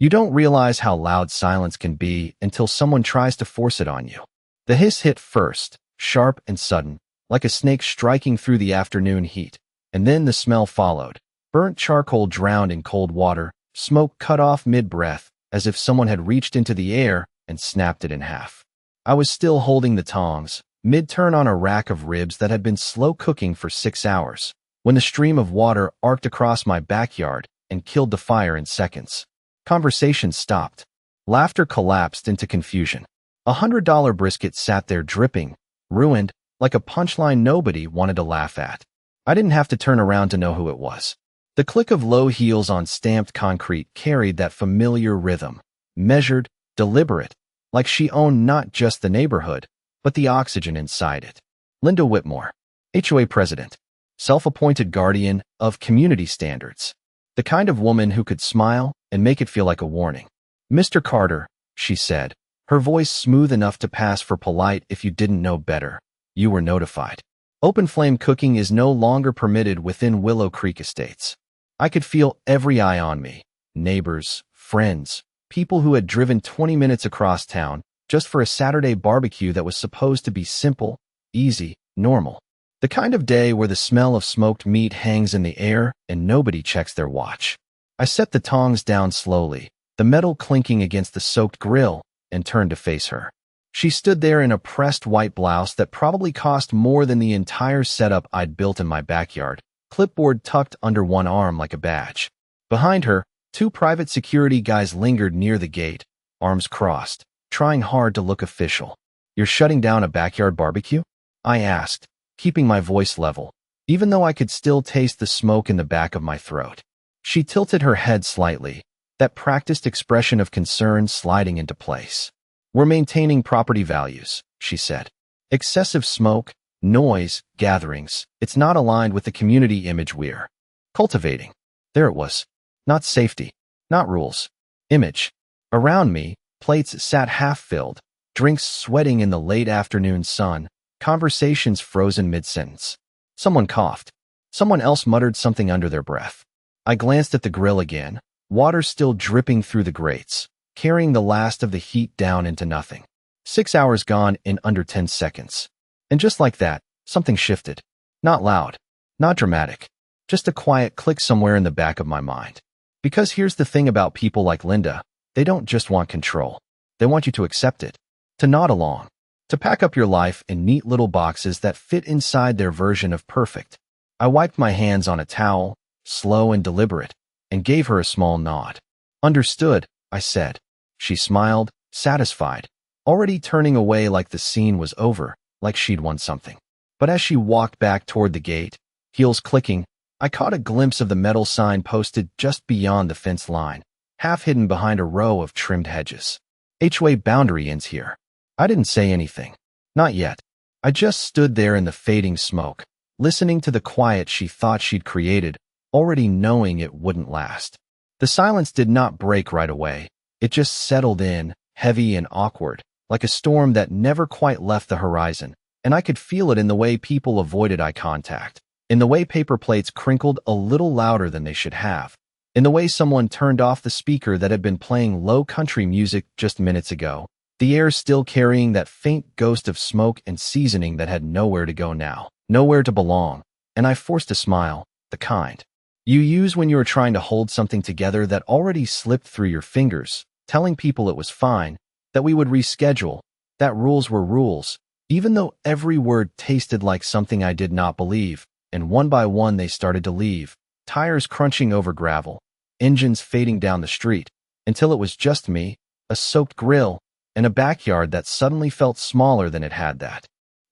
You don't realize how loud silence can be until someone tries to force it on you. The hiss hit first, sharp and sudden, like a snake striking through the afternoon heat, and then the smell followed. Burnt charcoal drowned in cold water, smoke cut off mid-breath, as if someone had reached into the air and snapped it in half. I was still holding the tongs, mid-turn on a rack of ribs that had been slow cooking for 6 hours, when the stream of water arced across my backyard and killed the fire in seconds. Conversation stopped. Laughter collapsed into confusion. $100 brisket sat there dripping, ruined, like a punchline nobody wanted to laugh at. I didn't have to turn around to know who it was. The click of low heels on stamped concrete carried that familiar rhythm, measured, deliberate, like she owned not just the neighborhood, but the oxygen inside it. Linda Whitmore, HOA president, self-appointed guardian of community standards. The kind of woman who could smile and make it feel like a warning. Mr. Carter, she said, her voice smooth enough to pass for polite if you didn't know better. You were notified. Open flame cooking is no longer permitted within Willow Creek Estates. I could feel every eye on me. Neighbors, friends, people who had driven 20 minutes across town just for a Saturday barbecue that was supposed to be simple, easy, normal. The kind of day where the smell of smoked meat hangs in the air and nobody checks their watch. I set the tongs down slowly, the metal clinking against the soaked grill, and turned to face her. She stood there in a pressed white blouse that probably cost more than the entire setup I'd built in my backyard, clipboard tucked under one arm like a badge. Behind her, 2 private security guys lingered near the gate, arms crossed, trying hard to look official. You're shutting down a backyard barbecue? I asked, keeping my voice level, even though I could still taste the smoke in the back of my throat. She tilted her head slightly, that practiced expression of concern sliding into place. We're maintaining property values, she said. Excessive smoke, noise, gatherings, it's not aligned with the community image we're cultivating. There it was. Not safety, not rules. Image. Around me, plates sat half-filled, drinks sweating in the late afternoon sun, conversations frozen mid-sentence. Someone coughed. Someone else muttered something under their breath. I glanced at the grill again, water still dripping through the grates, carrying the last of the heat down into nothing. 6 hours gone in under 10 seconds. And just like that, something shifted. Not loud, not dramatic, just a quiet click somewhere in the back of my mind. Because here's the thing about people like Linda, they don't just want control. They want you to accept it, to nod along, to pack up your life in neat little boxes that fit inside their version of perfect. I wiped my hands on a towel, slow and deliberate, and gave her a small nod. Understood, I said. She smiled, satisfied, already turning away like the scene was over, like she'd won something. But as she walked back toward the gate, heels clicking, I caught a glimpse of the metal sign posted just beyond the fence line, half hidden behind a row of trimmed hedges. HOA boundary ends here. I didn't say anything. Not yet. I just stood there in the fading smoke, listening to the quiet she thought she'd created, already knowing it wouldn't last. The silence did not break right away. It just settled in, heavy and awkward, like a storm that never quite left the horizon, and I could feel it in the way people avoided eye contact, in the way paper plates crinkled a little louder than they should have, in the way someone turned off the speaker that had been playing low country music just minutes ago, the air still carrying that faint ghost of smoke and seasoning that had nowhere to go now, nowhere to belong, and I forced a smile, the kind you use when you are trying to hold something together that already slipped through your fingers, telling people it was fine, that we would reschedule, that rules were rules, even though every word tasted like something I did not believe, and one by one they started to leave, tires crunching over gravel, engines fading down the street, until it was just me, a soaked grill, and a backyard that suddenly felt smaller than it had that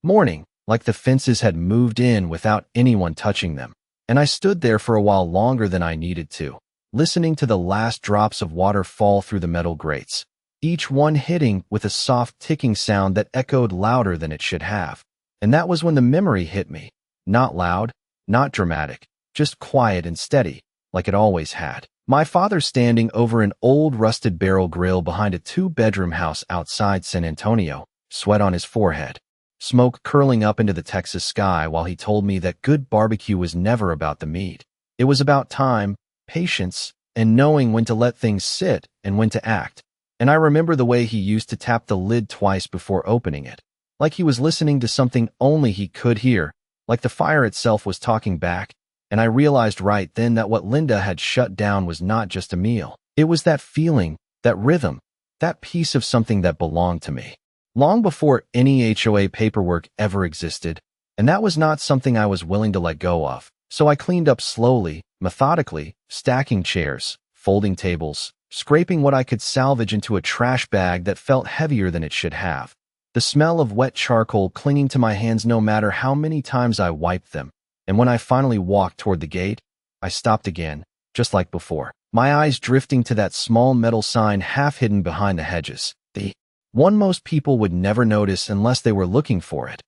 morning, like the fences had moved in without anyone touching them. And I stood there for a while longer than I needed to, listening to the last drops of water fall through the metal grates, each one hitting with a soft ticking sound that echoed louder than it should have. And that was when the memory hit me. Not loud, not dramatic, just quiet and steady, like it always had. My father standing over an old rusted barrel grill behind a 2-bedroom house outside San Antonio, sweat on his forehead, smoke curling up into the Texas sky while he told me that good barbecue was never about the meat. It was about time, patience, and knowing when to let things sit and when to act. And I remember the way he used to tap the lid twice before opening it, like he was listening to something only he could hear, like the fire itself was talking back. And I realized right then that what Linda had shut down was not just a meal. It was that feeling, that rhythm, that piece of something that belonged to me. Long before any HOA paperwork ever existed, and that was not something I was willing to let go of. So I cleaned up slowly, methodically, stacking chairs, folding tables, scraping what I could salvage into a trash bag that felt heavier than it should have. The smell of wet charcoal clinging to my hands no matter how many times I wiped them. And when I finally walked toward the gate, I stopped again, just like before, my eyes drifting to that small metal sign half hidden behind the hedges. The one most people would never notice unless they were looking for it.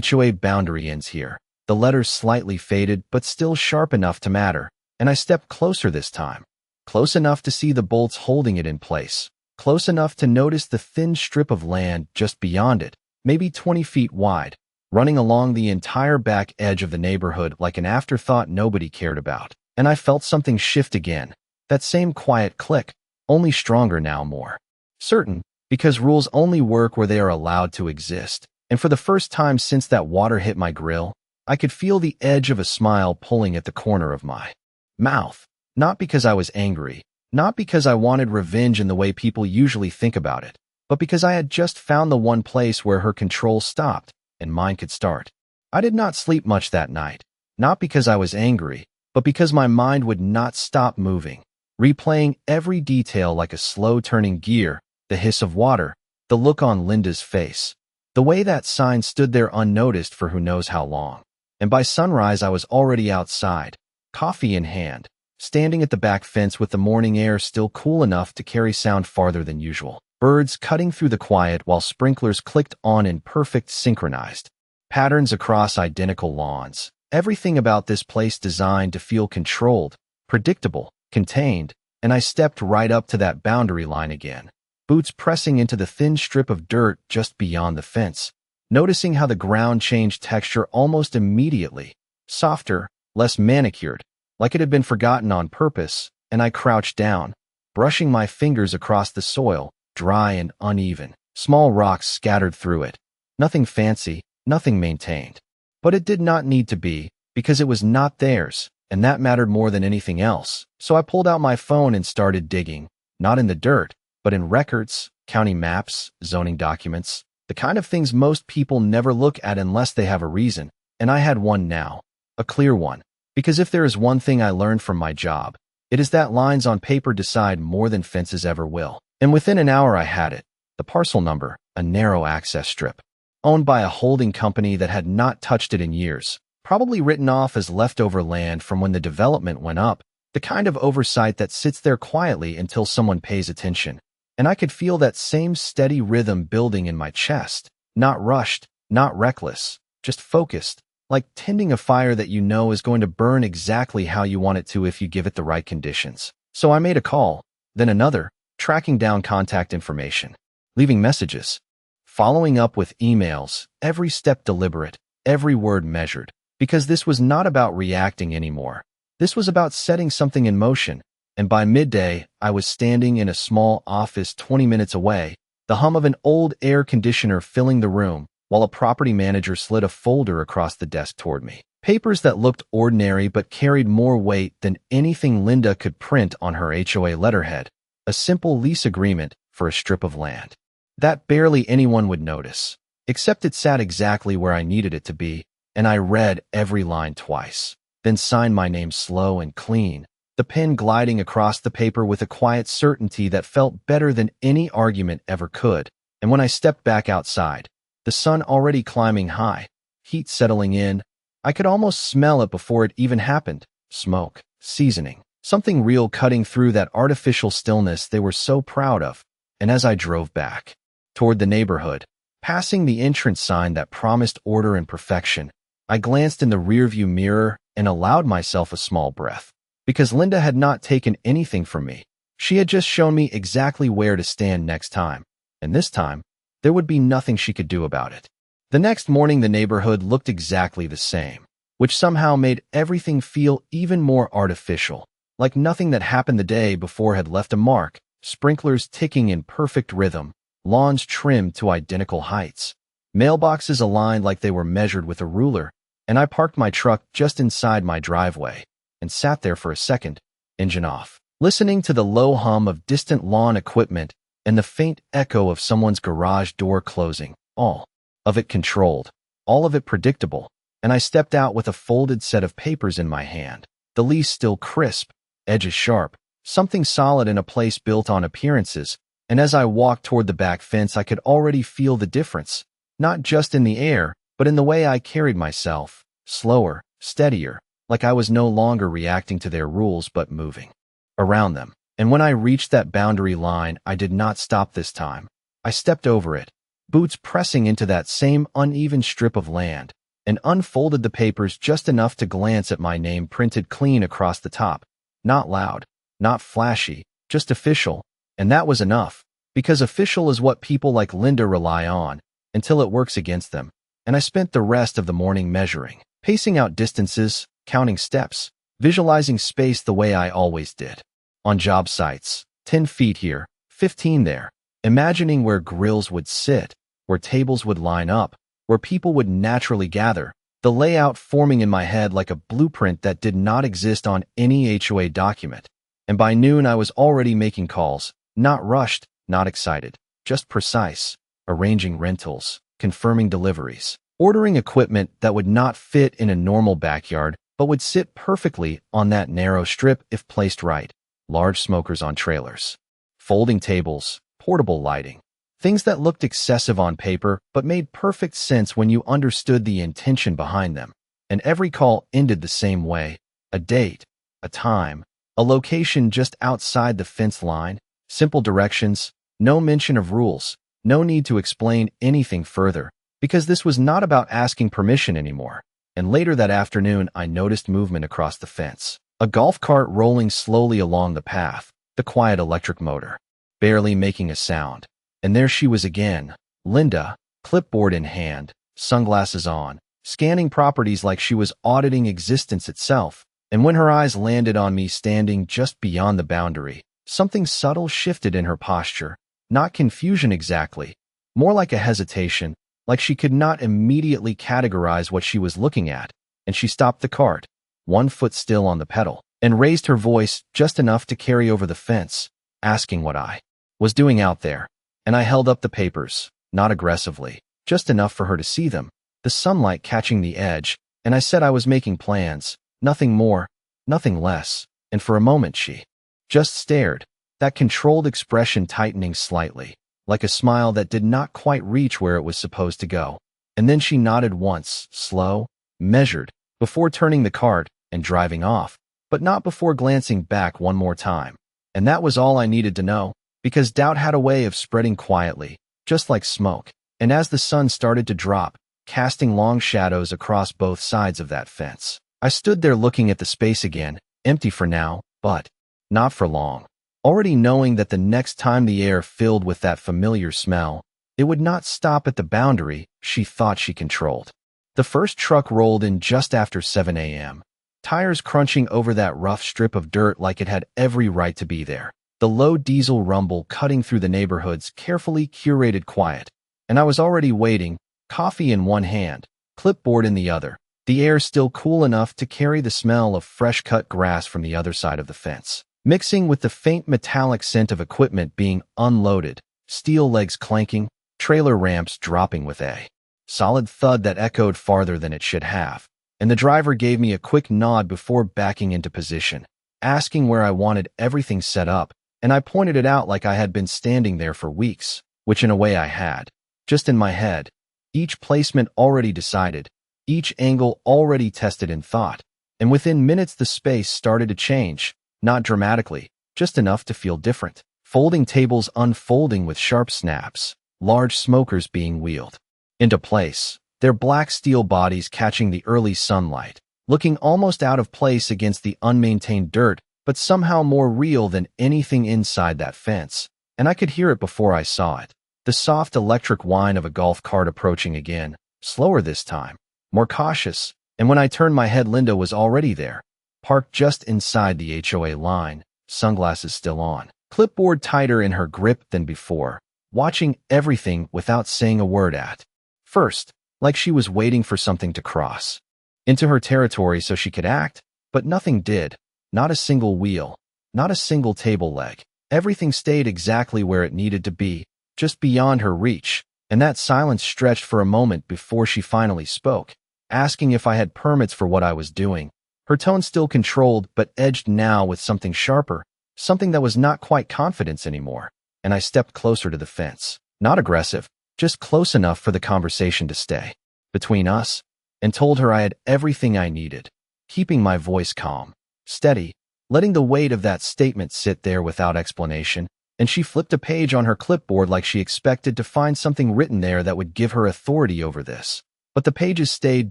HOA boundary ends here. The letters slightly faded, but still sharp enough to matter, and I stepped closer this time. Close enough to see the bolts holding it in place. Close enough to notice the thin strip of land just beyond it, maybe 20 feet wide, running along the entire back edge of the neighborhood like an afterthought nobody cared about. And I felt something shift again. That same quiet click, only stronger now, more certain, because rules only work where they are allowed to exist. And for the first time since that water hit my grill, I could feel the edge of a smile pulling at the corner of my mouth. Not because I was angry, not because I wanted revenge in the way people usually think about it, but because I had just found the one place where her control stopped and mine could start. I did not sleep much that night, not because I was angry, but because my mind would not stop moving, replaying every detail like a slow-turning gear, the hiss of water, the look on Linda's face, the way that sign stood there unnoticed for who knows how long. And by sunrise I was already outside, coffee in hand, standing at the back fence with the morning air still cool enough to carry sound farther than usual. Birds cutting through the quiet while sprinklers clicked on in perfect synchronized patterns across identical lawns. Everything about this place designed to feel controlled, predictable, contained, and I stepped right up to that boundary line again, boots pressing into the thin strip of dirt just beyond the fence. Noticing how the ground changed texture almost immediately, softer, less manicured, like it had been forgotten on purpose, and I crouched down, brushing my fingers across the soil, dry and uneven, small rocks scattered through it. Nothing fancy, nothing maintained. But it did not need to be, because it was not theirs, and that mattered more than anything else. So I pulled out my phone and started digging, not in the dirt, but in records, county maps, zoning documents, the kind of things most people never look at unless they have a reason, and I had one now, a clear one, because if there is one thing I learned from my job, it is that lines on paper decide more than fences ever will. And within an hour I had it, the parcel number, a narrow access strip, owned by a holding company that had not touched it in years, probably written off as leftover land from when the development went up, the kind of oversight that sits there quietly until someone pays attention. And I could feel that same steady rhythm building in my chest, not rushed, not reckless, just focused, like tending a fire that you know is going to burn exactly how you want it to if you give it the right conditions. So I made a call, then another, tracking down contact information, leaving messages, following up with emails, every step deliberate, every word measured, because this was not about reacting anymore. This was about setting something in motion. And by midday, I was standing in a small office 20 minutes away, the hum of an old air conditioner filling the room, while a property manager slid a folder across the desk toward me. Papers that looked ordinary but carried more weight than anything Linda could print on her HOA letterhead. A simple lease agreement for a strip of land that barely anyone would notice, except it sat exactly where I needed it to be, and I read every line twice, then signed my name slow and clean, the pen gliding across the paper with a quiet certainty that felt better than any argument ever could. And when I stepped back outside, the sun already climbing high, heat settling in, I could almost smell it before it even happened. Smoke, seasoning, something real cutting through that artificial stillness they were so proud of. And as I drove back toward the neighborhood, passing the entrance sign that promised order and perfection, I glanced in the rearview mirror and allowed myself a small breath. Because Linda had not taken anything from me. She had just shown me exactly where to stand next time, and this time, there would be nothing she could do about it. The next morning the neighborhood looked exactly the same, which somehow made everything feel even more artificial. like nothing that happened the day before had left a mark, sprinklers ticking in perfect rhythm, lawns trimmed to identical heights, mailboxes aligned like they were measured with a ruler, and I parked my truck just inside my driveway and sat there for a second, engine off, listening to the low hum of distant lawn equipment and the faint echo of someone's garage door closing, all of it controlled, all of it predictable, and I stepped out with a folded set of papers in my hand, the lease still crisp, edges sharp, something solid in a place built on appearances, and as I walked toward the back fence I could already feel the difference, not just in the air, but in the way I carried myself, slower, steadier, like I was no longer reacting to their rules but moving around them. And when I reached that boundary line, I did not stop this time. I stepped over it, boots pressing into that same uneven strip of land, and unfolded the papers just enough to glance at my name printed clean across the top. Not loud, not flashy, just official. And that was enough, because official is what people like Linda rely on, until it works against them. And I spent the rest of the morning measuring, pacing out distances, counting steps, visualizing space the way I always did. On job sites, 10 feet here, 15 there, imagining where grills would sit, where tables would line up, where people would naturally gather, the layout forming in my head like a blueprint that did not exist on any HOA document. And by noon I was already making calls, not rushed, not excited, just precise, arranging rentals, confirming deliveries, ordering equipment that would not fit in a normal backyard but would sit perfectly on that narrow strip if placed right. Large smokers on trailers, folding tables, portable lighting, things that looked excessive on paper but made perfect sense when you understood the intention behind them. And every call ended the same way: a date, a time, a location just outside the fence line, simple directions, no mention of rules, no need to explain anything further, because this was not about asking permission anymore. And later that afternoon, I noticed movement across the fence. A golf cart rolling slowly along the path, the quiet electric motor, barely making a sound. And there she was again, Linda, clipboard in hand, sunglasses on, scanning properties like she was auditing existence itself. And when her eyes landed on me standing just beyond the boundary, something subtle shifted in her posture. Not confusion exactly, more like a hesitation, like she could not immediately categorize what she was looking at. And she stopped the cart, one foot still on the pedal, and raised her voice just enough to carry over the fence, asking what I was doing out there. And I held up the papers, not aggressively, just enough for her to see them, the sunlight catching the edge, and I said I was making plans, nothing more, nothing less. And for a moment she just stared, that controlled expression tightening slightly, like a smile that did not quite reach where it was supposed to go. And then she nodded once, slow, measured, before turning the cart and driving off, but not before glancing back one more time. And that was all I needed to know, because doubt had a way of spreading quietly, just like smoke. And as the sun started to drop, casting long shadows across both sides of that fence, I stood there looking at the space again, empty for now, but not for long. Already knowing that the next time the air filled with that familiar smell, it would not stop at the boundary she thought she controlled. The first truck rolled in just after 7 a.m., tires crunching over that rough strip of dirt like it had every right to be there. The low diesel rumble cutting through the neighborhood's carefully curated quiet. And I was already waiting, coffee in one hand, clipboard in the other, the air still cool enough to carry the smell of fresh-cut grass from the other side of the fence, mixing with the faint metallic scent of equipment being unloaded, steel legs clanking, trailer ramps dropping with a solid thud that echoed farther than it should have. And the driver gave me a quick nod before backing into position, asking where I wanted everything set up, and I pointed it out like I had been standing there for weeks, which in a way I had, just in my head, each placement already decided, each angle already tested in thought. And within minutes the space started to change, not dramatically, just enough to feel different. Folding tables unfolding with sharp snaps, large smokers being wheeled into place, their black steel bodies catching the early sunlight, looking almost out of place against the unmaintained dirt, but somehow more real than anything inside that fence. And I could hear it before I saw it. The soft electric whine of a golf cart approaching again, slower this time, more cautious, and when I turned my head Linda was already there, parked just inside the HOA line, sunglasses still on, clipboard tighter in her grip than before, watching everything without saying a word at first, like she was waiting for something to cross into her territory so she could act, but nothing did. Not a single wheel, not a single table leg. Everything stayed exactly where it needed to be, just beyond her reach, and that silence stretched for a moment before she finally spoke, asking if I had permits for what I was doing. Her tone still controlled, but edged now with something sharper, something that was not quite confidence anymore, and I stepped closer to the fence. Not aggressive, just close enough for the conversation to stay between us, and told her I had everything I needed, keeping my voice calm, steady, letting the weight of that statement sit there without explanation, and she flipped a page on her clipboard like she expected to find something written there that would give her authority over this. But the pages stayed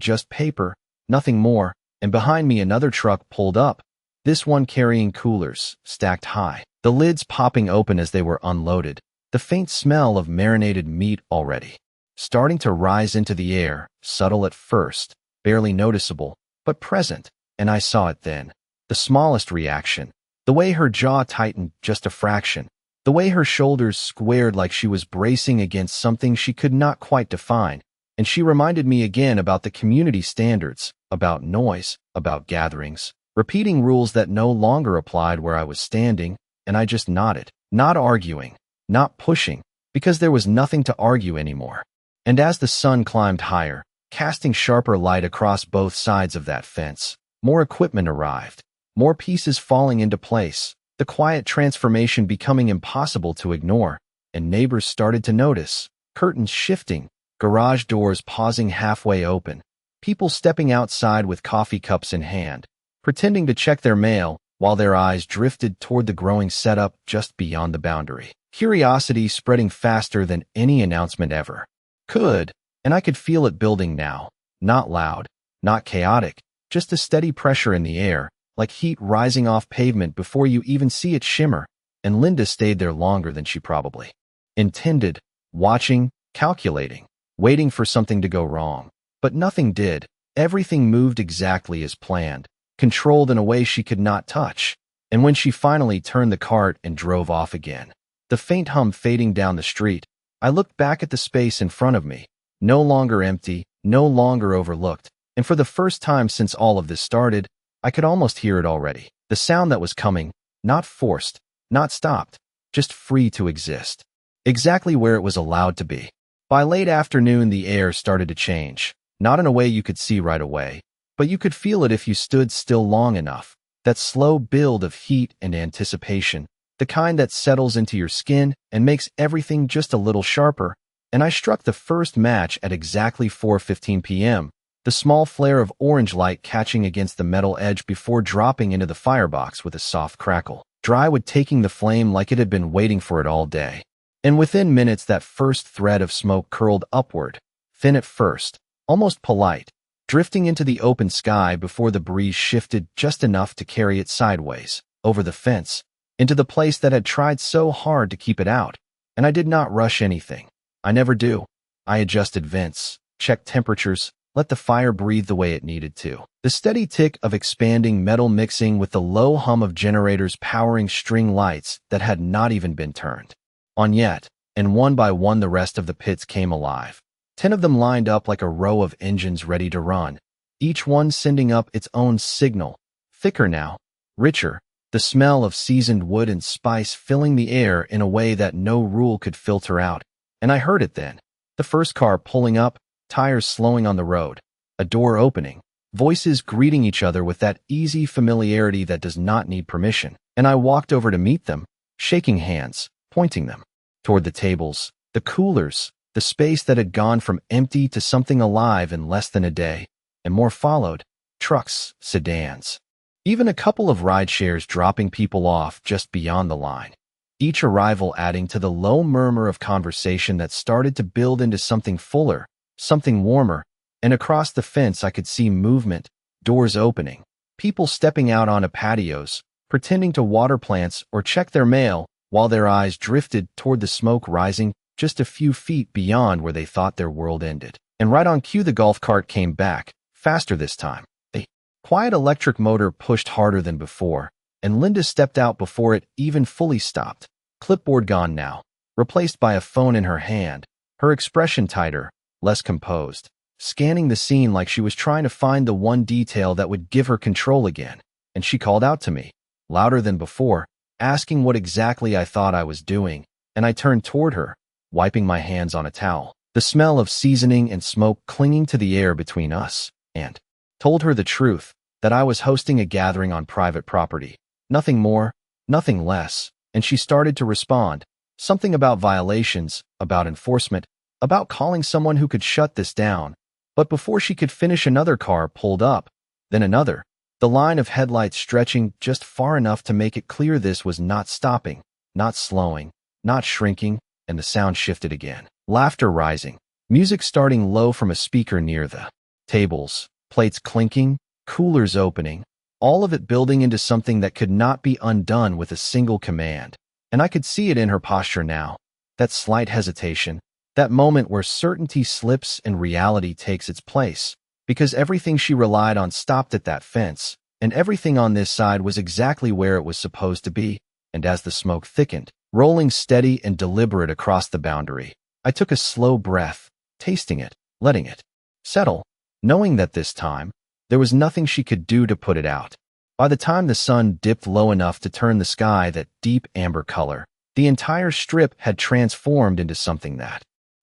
just paper, nothing more, and behind me another truck pulled up, this one carrying coolers, stacked high, the lids popping open as they were unloaded, the faint smell of marinated meat already starting to rise into the air, subtle at first, barely noticeable, but present, and I saw it then. The smallest reaction, the way her jaw tightened just a fraction, the way her shoulders squared like she was bracing against something she could not quite define, and she reminded me again about the community standards, about noise, about gatherings, repeating rules that no longer applied where I was standing, and I just nodded, not arguing, not pushing, because there was nothing to argue anymore. And as the sun climbed higher, casting sharper light across both sides of that fence, more equipment arrived, more pieces falling into place, the quiet transformation becoming impossible to ignore, and neighbors started to notice, curtains shifting, garage doors pausing halfway open, people stepping outside with coffee cups in hand, pretending to check their mail while their eyes drifted toward the growing setup just beyond the boundary. Curiosity spreading faster than any announcement ever could, and I could feel it building now, not loud, not chaotic, just a steady pressure in the air, like heat rising off pavement before you even see it shimmer, and Linda stayed there longer than she probably intended, watching, calculating, waiting for something to go wrong. But nothing did. Everything moved exactly as planned, controlled in a way she could not touch. And when she finally turned the cart and drove off again, the faint hum fading down the street, I looked back at the space in front of me, no longer empty, no longer overlooked, and for the first time since all of this started, I could almost hear it already. The sound that was coming, not forced, not stopped, just free to exist. Exactly where it was allowed to be. By late afternoon, the air started to change, not in a way you could see right away, but you could feel it if you stood still long enough. That slow build of heat and anticipation, the kind that settles into your skin and makes everything just a little sharper. And I struck the first match at exactly 4:15 p.m., the small flare of orange light catching against the metal edge before dropping into the firebox with a soft crackle, dry wood taking the flame like it had been waiting for it all day. And within minutes that first thread of smoke curled upward, thin at first, almost polite, drifting into the open sky before the breeze shifted just enough to carry it sideways, over the fence, into the place that had tried so hard to keep it out. And I did not rush anything. I never do. I adjusted vents, checked temperatures, let the fire breathe the way it needed to. The steady tick of expanding metal mixing with the low hum of generators powering string lights that had not even been turned on yet, and one by one the rest of the pits came alive. 10 of them lined up like a row of engines ready to run, each one sending up its own signal, thicker now, richer, the smell of seasoned wood and spice filling the air in a way that no rule could filter out. And I heard it then. The first car pulling up, tires slowing on the road, a door opening, voices greeting each other with that easy familiarity that does not need permission. And I walked over to meet them, shaking hands, pointing them toward the tables, the coolers, the space that had gone from empty to something alive in less than a day. And more followed, trucks, sedans, even a couple of ride shares dropping people off just beyond the line. Each arrival adding to the low murmur of conversation that started to build into something fuller, something warmer, and across the fence I could see movement, doors opening, people stepping out onto patios, pretending to water plants or check their mail while their eyes drifted toward the smoke rising just a few feet beyond where they thought their world ended. And right on cue the golf cart came back, faster this time. They Quiet electric motor pushed harder than before, and Linda stepped out before it even fully stopped. Clipboard gone now, replaced by a phone in her hand, her expression tighter, less composed, scanning the scene like she was trying to find the one detail that would give her control again. And she called out to me, louder than before, asking what exactly I thought I was doing, and I turned toward her, wiping my hands on a towel, the smell of seasoning and smoke clinging to the air between us, and told her the truth, that I was hosting a gathering on private property. Nothing more, nothing less, and she started to respond, something about violations, about enforcement, about calling someone who could shut this down. But before she could finish, another car pulled up, then another, the line of headlights stretching just far enough to make it clear this was not stopping, not slowing, not shrinking, and the sound shifted again. Laughter rising, music starting low from a speaker near the tables, plates clinking, coolers opening, all of it building into something that could not be undone with a single command. And I could see it in her posture now, that slight hesitation, that moment where certainty slips and reality takes its place, because everything she relied on stopped at that fence, and everything on this side was exactly where it was supposed to be. And as the smoke thickened, rolling steady and deliberate across the boundary, I took a slow breath, tasting it, letting it settle, knowing that this time, there was nothing she could do to put it out. By the time the sun dipped low enough to turn the sky that deep amber color, the entire strip had transformed into something that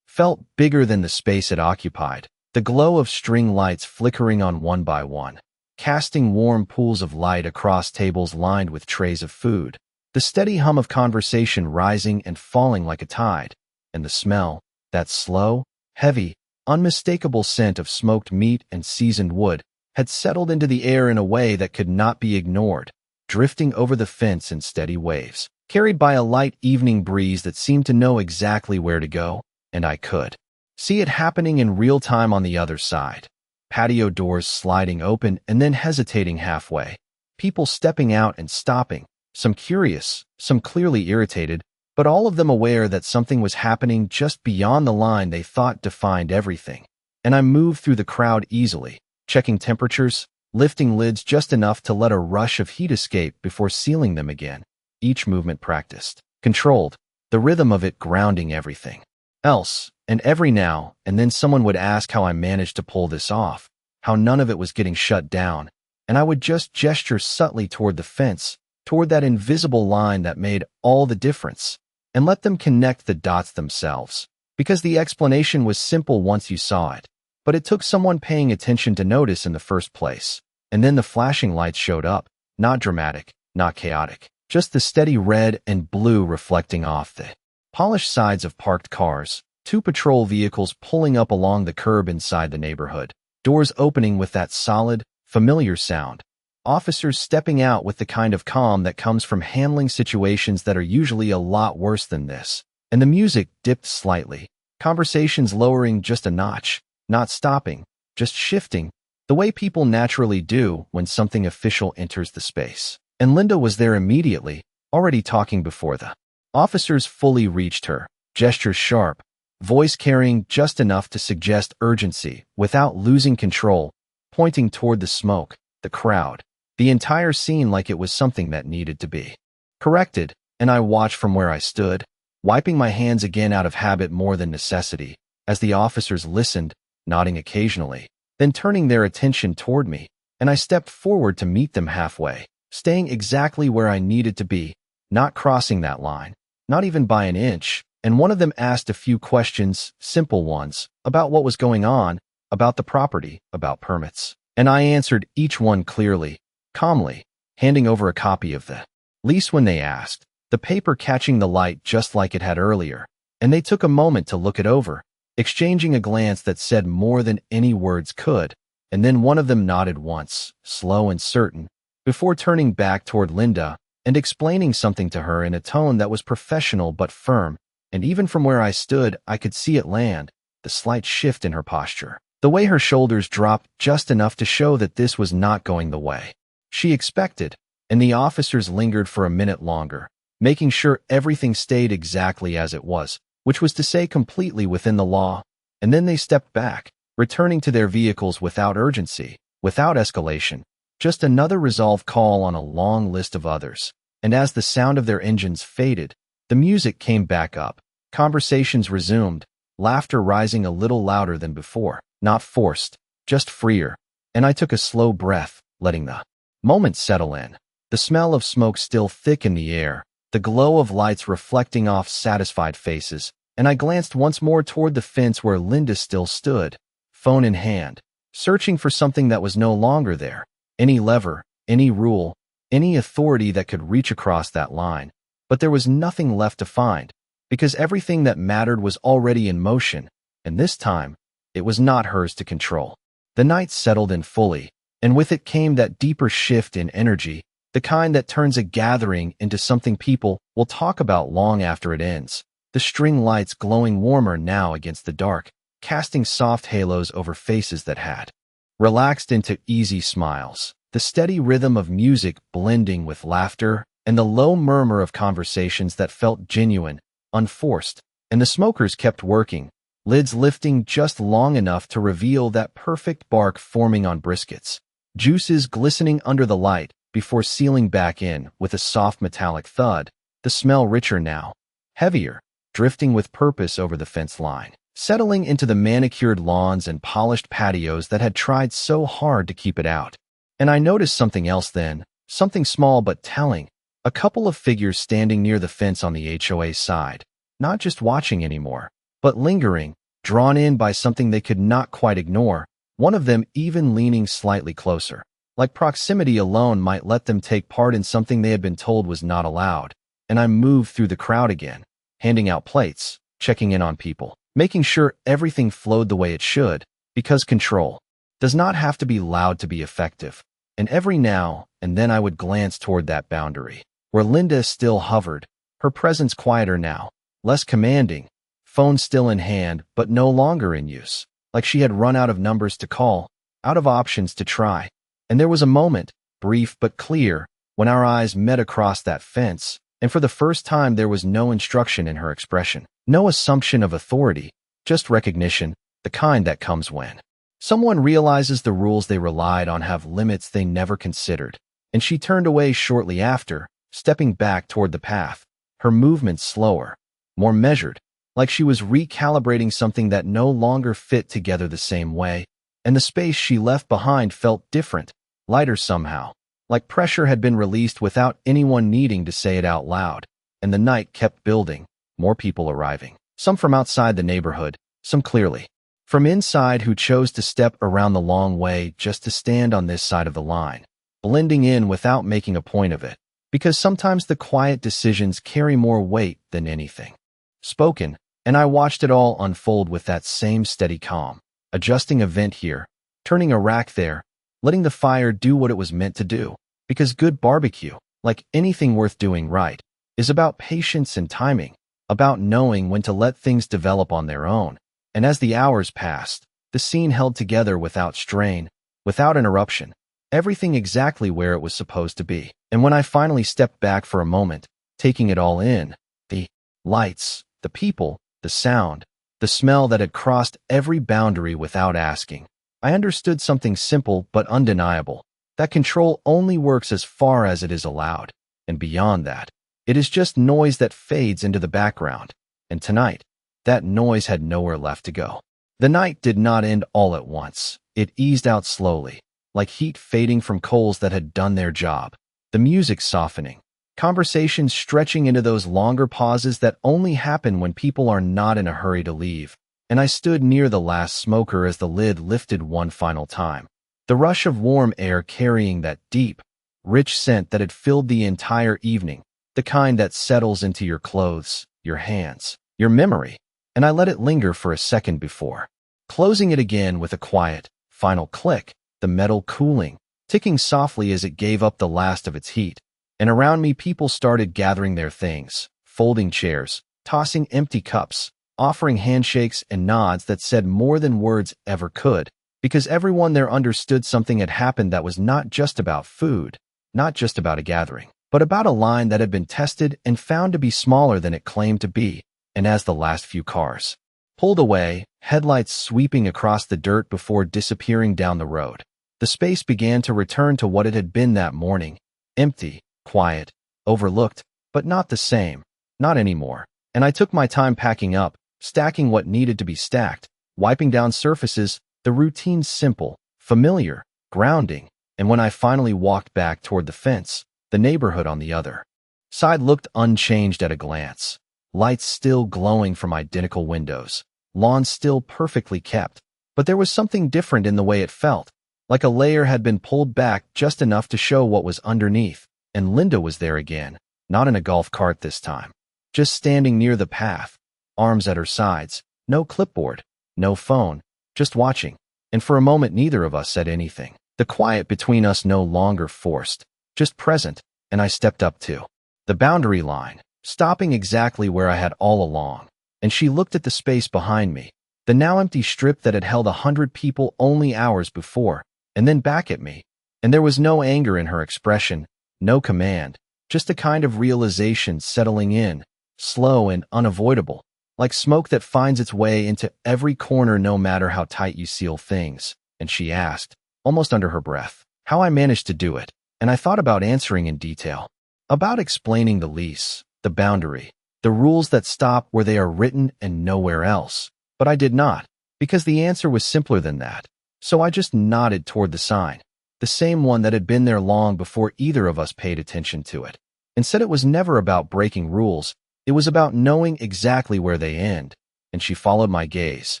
felt bigger than the space it occupied, the glow of string lights flickering on one by one, casting warm pools of light across tables lined with trays of food, the steady hum of conversation rising and falling like a tide, and the smell, that slow, heavy, unmistakable scent of smoked meat and seasoned wood, had settled into the air in a way that could not be ignored, drifting over the fence in steady waves, carried by a light evening breeze that seemed to know exactly where to go, and I could see it happening in real time on the other side. Patio doors sliding open and then hesitating halfway, people stepping out and stopping, some curious, some clearly irritated, but all of them aware that something was happening just beyond the line they thought defined everything. And I moved through the crowd easily, checking temperatures, lifting lids just enough to let a rush of heat escape before sealing them again. Each movement practiced, controlled, the rhythm of it grounding everything else. And every now and then someone would ask how I managed to pull this off, how none of it was getting shut down, and I would just gesture subtly toward the fence, toward that invisible line that made all the difference, and let them connect the dots themselves, because the explanation was simple once you saw it. But it took someone paying attention to notice in the first place. And then the flashing lights showed up, not dramatic, not chaotic, just the steady red and blue reflecting off the polished sides of parked cars, two patrol vehicles pulling up along the curb inside the neighborhood, doors opening with that solid, familiar sound, officers stepping out with the kind of calm that comes from handling situations that are usually a lot worse than this. And the music dipped slightly, conversations lowering just a notch, not stopping, just shifting, the way people naturally do when something official enters the space. And Linda was there immediately, already talking before the officers fully reached her, gestures sharp, voice carrying just enough to suggest urgency without losing control, pointing toward the smoke, the crowd, the entire scene like it was something that needed to be corrected. And I watched from where I stood, wiping my hands again out of habit more than necessity, as the officers listened, nodding occasionally, then turning their attention toward me, and I stepped forward to meet them halfway, staying exactly where I needed to be, not crossing that line, not even by an inch. And one of them asked a few questions, simple ones, about what was going on, about the property, about permits. And I answered each one clearly, calmly, handing over a copy of the lease when they asked, the paper catching the light just like it had earlier, and they took a moment to look it over, exchanging a glance that said more than any words could, and then one of them nodded once, slow and certain, before turning back toward Linda and explaining something to her in a tone that was professional but firm, and even from where I stood, I could see it land, the slight shift in her posture, the way her shoulders dropped just enough to show that this was not going the way she expected. And the officers lingered for a minute longer, making sure everything stayed exactly as it was, which was to say completely within the law, and then they stepped back, returning to their vehicles without urgency, without escalation, just another resolve call on a long list of others. And as the sound of their engines faded, the music came back up. Conversations resumed, laughter rising a little louder than before, not forced, just freer. And I took a slow breath, letting the moment settle in. The smell of smoke still thick in the air, the glow of lights reflecting off satisfied faces, and I glanced once more toward the fence where Linda still stood, phone in hand, searching for something that was no longer there. Any lever, any rule, any authority that could reach across that line. But there was nothing left to find, because everything that mattered was already in motion, and this time, it was not hers to control. The night settled in fully, and with it came that deeper shift in energy, the kind that turns a gathering into something people will talk about long after it ends. The string lights glowing warmer now against the dark, casting soft halos over faces that had relaxed into easy smiles. The steady rhythm of music blending with laughter, and the low murmur of conversations that felt genuine, unforced. And the smokers kept working, lids lifting just long enough to reveal that perfect bark forming on briskets, juices glistening under the light before sealing back in with a soft metallic thud, the smell richer now, heavier, drifting with purpose over the fence line, settling into the manicured lawns and polished patios that had tried so hard to keep it out. And I noticed something else then, something small but telling, a couple of figures standing near the fence on the HOA side, not just watching anymore, but lingering, drawn in by something they could not quite ignore, one of them even leaning slightly closer, like proximity alone might let them take part in something they had been told was not allowed. And I moved through the crowd again, handing out plates, checking in on people, making sure everything flowed the way it should, because control does not have to be loud to be effective. And every now and then I would glance toward that boundary, where Linda still hovered, her presence quieter now, less commanding, phone still in hand but no longer in use, like she had run out of numbers to call, out of options to try. And there was a moment, brief but clear, when our eyes met across that fence, and for the first time there was no instruction in her expression, no assumption of authority, just recognition, the kind that comes when someone realizes the rules they relied on have limits they never considered. And she turned away shortly after, stepping back toward the path, her movements slower, more measured, like she was recalibrating something that no longer fit together the same way. And the space she left behind felt different, lighter somehow, like pressure had been released without anyone needing to say it out loud. And the night kept building, more people arriving, some from outside the neighborhood, some clearly from inside who chose to step around the long way just to stand on this side of the line, blending in without making a point of it, because sometimes the quiet decisions carry more weight than anything spoken. And I watched it all unfold with that same steady calm, adjusting a vent here, turning a rack there, letting the fire do what it was meant to do, because good barbecue, like anything worth doing right, is about patience and timing, about knowing when to let things develop on their own. And as the hours passed, the scene held together without strain, without interruption, everything exactly where it was supposed to be. And when I finally stepped back for a moment, taking it all in, the lights, the people, the sound, the smell that had crossed every boundary without asking, I understood something simple but undeniable, that control only works as far as it is allowed, and beyond that, it is just noise that fades into the background. And tonight, that noise had nowhere left to go. The night did not end all at once. It eased out slowly, like heat fading from coals that had done their job. The music softening, conversations stretching into those longer pauses that only happen when people are not in a hurry to leave. And I stood near the last smoker as the lid lifted one final time. The rush of warm air carrying that deep, rich scent that had filled the entire evening, the kind that settles into your clothes, your hands, your memory. And I let it linger for a second before closing it again with a quiet, final click, the metal cooling, ticking softly as it gave up the last of its heat. And around me people started gathering their things, folding chairs, tossing empty cups, offering handshakes and nods that said more than words ever could, because everyone there understood something had happened that was not just about food, not just about a gathering, but about a line that had been tested and found to be smaller than it claimed to be. And as the last few cars pulled away, headlights sweeping across the dirt before disappearing down the road, The space began to return to what it had been that morning. Empty, quiet, overlooked, but not the same. Not anymore. And I took my time packing up, stacking what needed to be stacked, wiping down surfaces, the routine simple, familiar, grounding. And when I finally walked back toward the fence, the neighborhood on the other side looked unchanged at a glance. Lights still glowing from identical windows, lawns still perfectly kept, but there was something different in the way it felt, like a layer had been pulled back just enough to show what was underneath. And Linda was there again, not in a golf cart this time, just standing near the path, arms at her sides, no clipboard, no phone, just watching. And for a moment neither of us said anything. The quiet between us no longer forced, just present, and I stepped up to the boundary line, stopping exactly where I had all along. And she looked at the space behind me, the now empty strip that had held 100 people only hours before, and then back at me. And there was no anger in her expression, no command, just a kind of realization settling in, slow and unavoidable, like smoke that finds its way into every corner no matter how tight you seal things. And she asked, almost under her breath, how I managed to do it. And I thought about answering in detail, about explaining the lease, the boundary, the rules that stop where they are written and nowhere else. But I did not, because the answer was simpler than that. So I just nodded toward the sign, the same one that had been there long before either of us paid attention to it, and said it was never about breaking rules, it was about knowing exactly where they end. And she followed my gaze,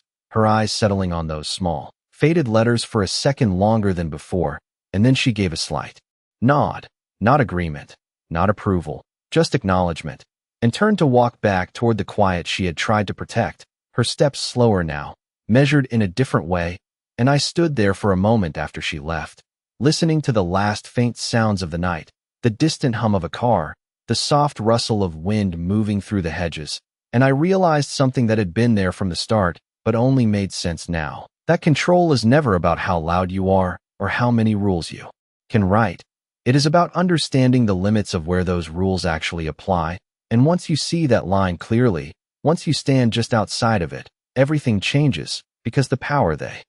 her eyes settling on those small, faded letters for a second longer than before, and then she gave a slight nod, not agreement, not approval, just acknowledgement, and turned to walk back toward the quiet she had tried to protect, her steps slower now, measured in a different way. And I stood there for a moment after she left, listening to the last faint sounds of the night, the distant hum of a car, the soft rustle of wind moving through the hedges, and I realized something that had been there from the start, but only made sense now. That control is never about how loud you are or how many rules you can write. It is about understanding the limits of where those rules actually apply, and once you see that line clearly, once you stand just outside of it, everything changes, because the power they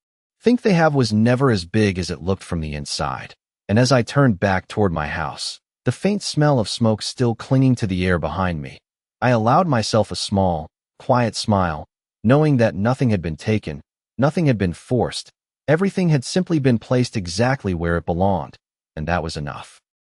think they have was never as big as it looked from the inside. And as I turned back toward my house, the faint smell of smoke still clinging to the air behind me, I allowed myself a small, quiet smile, knowing that nothing had been taken, nothing had been forced, everything had simply been placed exactly where it belonged, and that was enough.